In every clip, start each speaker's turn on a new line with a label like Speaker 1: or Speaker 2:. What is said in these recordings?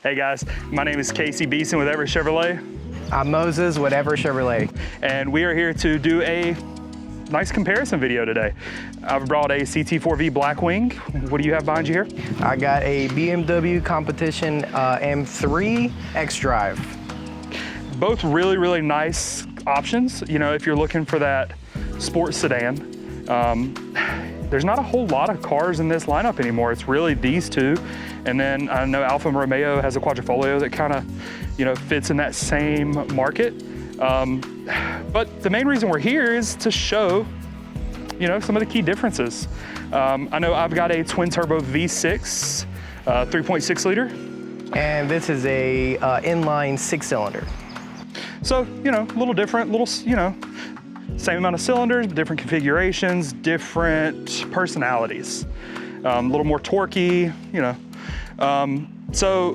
Speaker 1: Hey guys, my name is Casey Beeson with Everett Chevrolet.
Speaker 2: I'm Moses with Everett Chevrolet.
Speaker 1: And we are here to do a nice comparison video today. I've brought a CT4-V Blackwing. What do you have behind you here?
Speaker 2: I got a BMW Competition M3 xDrive.
Speaker 1: Both really, really nice options. You know, if you're looking for that sports sedan, there's not a whole lot of cars in this lineup anymore. It's really these two. And then I know Alfa Romeo has a Quadrifoglio that kind of, you know, fits in that same market. But the main reason we're here is to show, you know, some of the key differences. I know I've got a twin turbo V6, 3.6 liter.
Speaker 2: And this is a inline 6-cylinder.
Speaker 1: So, you know, a little different, you know, same amount of cylinders, but different configurations, different personalities. A little more torquey, you know. So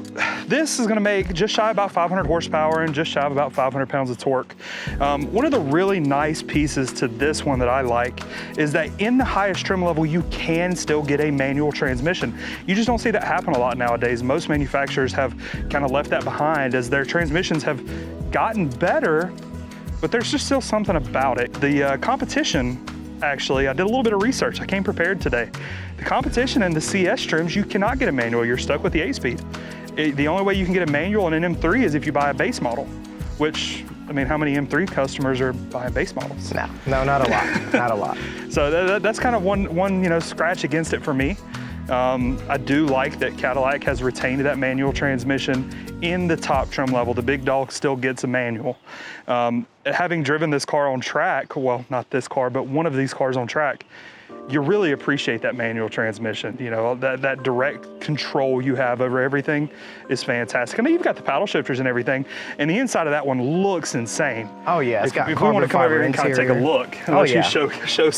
Speaker 1: this is gonna make just shy of about 500 horsepower and just shy of about 500 pounds of torque. One of the really nice pieces to this one that I like is that in the highest trim level, you can still get a manual transmission. You just don't see that happen a lot nowadays. Most manufacturers have kind of left that behind as their transmissions have gotten better, but there's just still something about it. The competition, actually, I did a little bit of research. I came prepared today. The competition and the CS trims, you cannot get a manual. You're stuck with the 8-speed. The only way you can get a manual in an M3 is if you buy a base model, which, I mean, how many M3 customers are buying base models?
Speaker 2: No, not a lot, not a lot.
Speaker 1: So that's kind of one you know, scratch against it for me. I do like that Cadillac has retained that manual transmission in the top trim level. The big dog still gets a manual. Having driven this car on track, well, not this car, but one of these cars on track, you really appreciate that manual transmission. You know, that direct control you have over everything is fantastic. I mean, you've got the paddle shifters and everything, and the inside of that one looks insane.
Speaker 2: Oh yeah, it's got
Speaker 1: if we want to come over here and kind of take a look, and let you show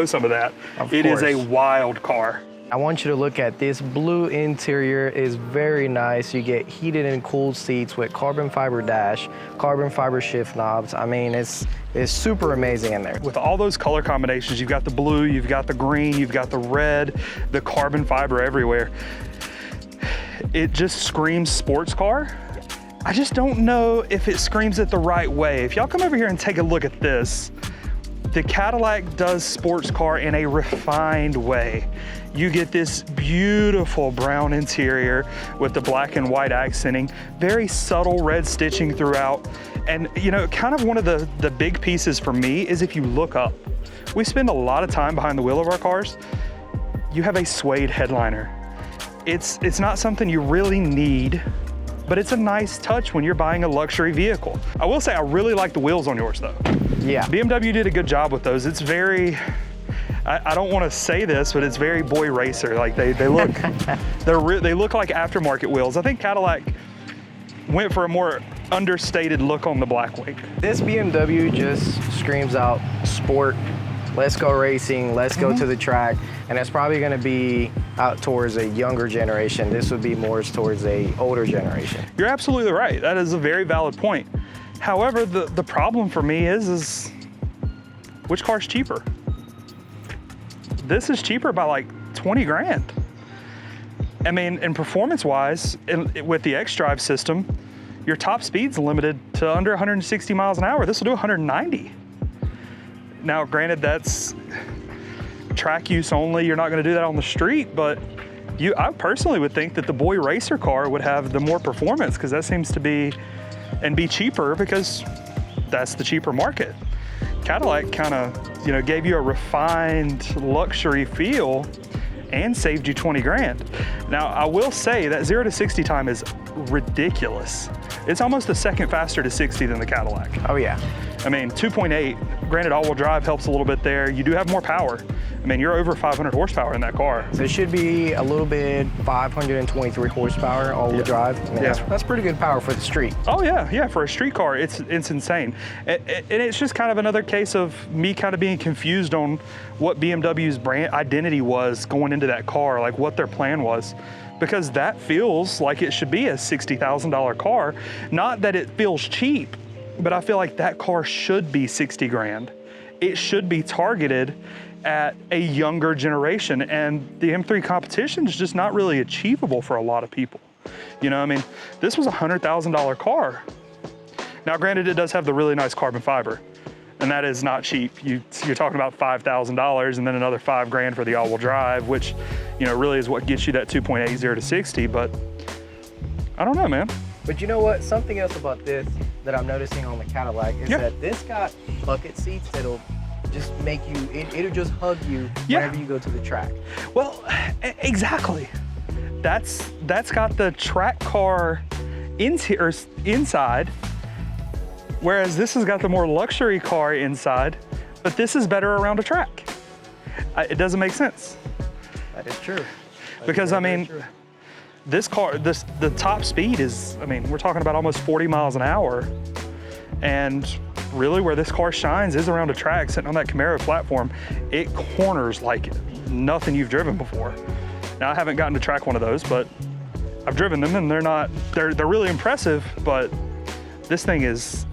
Speaker 1: some of that. It is a wild car.
Speaker 2: I want you to look at this blue interior. Is very nice. You get heated and cooled seats with carbon fiber dash, carbon fiber shift knobs. I mean, it's super amazing in there.
Speaker 1: With all those color combinations, you've got the blue, you've got the green, you've got the red, the carbon fiber everywhere. It just screams sports car. I just don't know if it screams it the right way. If y'all come over here and take a look at this, the Cadillac does sports car in a refined way. You get this beautiful brown interior with the black and white accenting, very subtle red stitching throughout. And you know, kind of one of the big pieces for me is if you look up. We spend a lot of time behind the wheel of our cars. You have a suede headliner. It's not something you really need, but it's a nice touch when you're buying a luxury vehicle. I will say I really like the wheels on yours though. Yeah. BMW did a good job with those. It's very, I don't want to say this, but it's very boy racer. Like they look, they look like aftermarket wheels. I think Cadillac went for a more understated look on the Blackwing.
Speaker 2: This BMW just screams out sport. Let's go racing, let's go to the track. And it's probably gonna be out towards a younger generation. This would be more towards a older generation.
Speaker 1: You're absolutely right. That is a very valid point. However, the problem for me is which car's cheaper? This is cheaper by like 20 grand. I mean, and performance-wise, with the xDrive system, your top speed's limited to under 160 miles an hour. This will do 190. Now, granted, that's track use only. You're not gonna do that on the street, but I personally would think that the boy racer car would have the more performance because that seems to be, and be cheaper because that's the cheaper market. Cadillac kind of, you know, gave you a refined luxury feel and saved you 20 grand. Now, I will say that 0 to 60 time is ridiculous. It's almost a second faster to 60 than the Cadillac.
Speaker 2: Oh yeah.
Speaker 1: I mean, 2.8, granted all-wheel drive helps a little bit there. You do have more power. I mean, you're over 500 horsepower in that car.
Speaker 2: So it should be a little bit 523 horsepower all-wheel drive. I mean, that's pretty good power for the street.
Speaker 1: Oh yeah, for a street car, it's insane. And it's just kind of another case of me kind of being confused on what BMW's brand identity was going into that car, like what their plan was. Because that feels like it should be a $60,000 car. Not that it feels cheap, but I feel like that car should be 60 grand. It should be targeted at a younger generation, and the M3 Competition is just not really achievable for a lot of people. You know, I mean, this was a $100,000 car. Now, granted, it does have the really nice carbon fiber, and that is not cheap. You're talking about $5,000 and then another $5,000 for the all-wheel drive, which, you know, really is what gets you that 2.80 to 60, but I don't know, man.
Speaker 2: But you know what? Something else about this that I'm noticing on the Cadillac is that this got bucket seats that'll just make you, it'll just hug you whenever you go to the track.
Speaker 1: Well, exactly. That's got the track car inside, whereas this has got the more luxury car inside, but this is better around a track. It doesn't make sense.
Speaker 2: That is true.
Speaker 1: Because I mean, this car, the top speed is, I mean, we're talking about almost 40 miles an hour. And really where this car shines is around a track, sitting on that Camaro platform. It corners like nothing you've driven before. Now, I haven't gotten to track one of those, but I've driven them and they're really impressive, but this thing is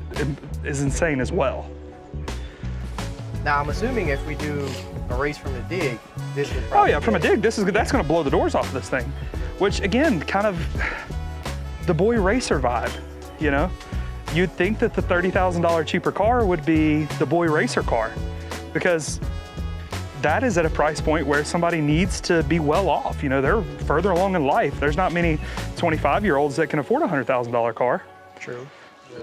Speaker 1: insane as well.
Speaker 2: Now, I'm assuming if we do a race from the dig, this would
Speaker 1: probably from a dig, that's gonna blow the doors off of this thing, which again, kind of the boy racer vibe, you know? You'd think that the $30,000 cheaper car would be the boy racer car, because that is at a price point where somebody needs to be well off. You know, they're further along in life. There's not many 25-year-olds that can afford a $100,000 car.
Speaker 2: True.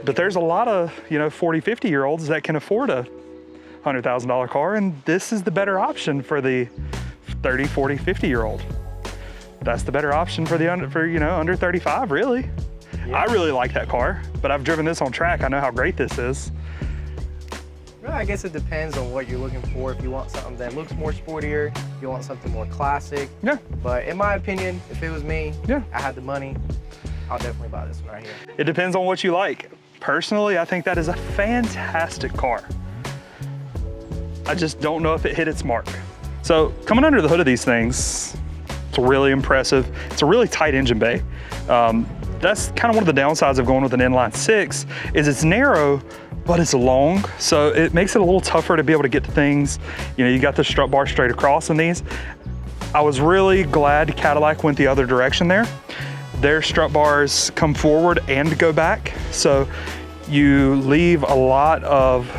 Speaker 1: But there's a lot of, you know, 40, 50-year-olds that can afford a $100,000 car, and this is the better option for the 30, 40, 50-year-old. That's the better option for under 35, really. Yeah. I really like that car, but I've driven this on track. I know how great this is.
Speaker 2: Well, I guess it depends on what you're looking for. If you want something that looks more sportier, if you want something more classic.
Speaker 1: Yeah.
Speaker 2: But in my opinion, if it was me, I had the money, I'll definitely buy this one right here.
Speaker 1: It depends on what you like. Personally, I think that is a fantastic car. I just don't know if it hit its mark. So coming under the hood of these things, it's really impressive. It's a really tight engine bay. That's kind of one of the downsides of going with an inline six, is it's narrow, but it's long. So it makes it a little tougher to be able to get to things. You know, you got the strut bar straight across in these. I was really glad Cadillac went the other direction there. Their strut bars come forward and go back. So you leave a lot of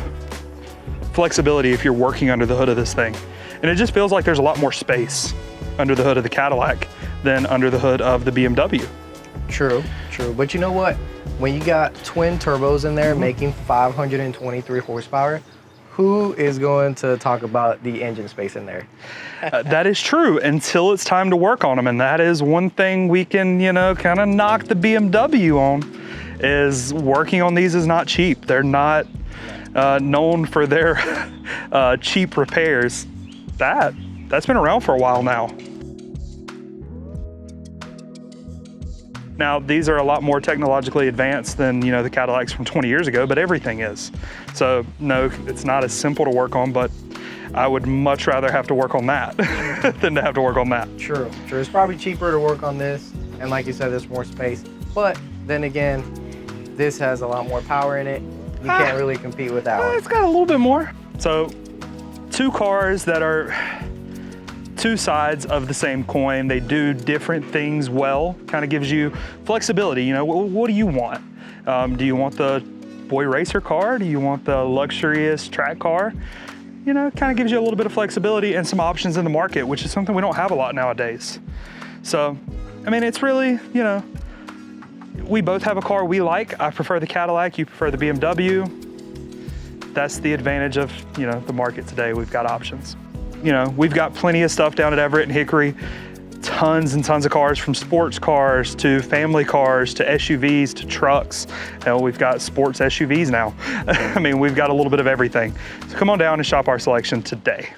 Speaker 1: flexibility if you're working under the hood of this thing. And it just feels like there's a lot more space under the hood of the Cadillac than under the hood of the BMW.
Speaker 2: True. But you know what? When you got twin turbos in there making 523 horsepower, who is going to talk about the engine space in there?
Speaker 1: That is true, until it's time to work on them. And that is one thing we can, you know, kind of knock the BMW on, is working on these is not cheap. They're not known for their cheap repairs. That's been around for a while now. Now, these are a lot more technologically advanced than, you know, the Cadillacs from 20 years ago, but everything is. So no, it's not as simple to work on, but I would much rather have to work on that than to have to work on that.
Speaker 2: True. It's probably cheaper to work on this. And like you said, there's more space. But then again, this has a lot more power in it. You can't really compete with that one.
Speaker 1: It's got a little bit more. So two cars that are two sides of the same coin. They do different things well. Kind of gives you flexibility. You know, what do you want? Do you want the boy racer car? Do you want the luxurious track car? You know, it kind of gives you a little bit of flexibility and some options in the market, which is something we don't have a lot nowadays. So, I mean, it's really, you know, we both have a car we like. I prefer the Cadillac, you prefer the BMW. That's the advantage of, you know, the market today. We've got options. You know, we've got plenty of stuff down at Everett and Hickory. Tons and tons of cars, from sports cars to family cars to SUVs to trucks. Hell, we've got sports SUVs now. I mean, we've got a little bit of everything. So come on down and shop our selection today.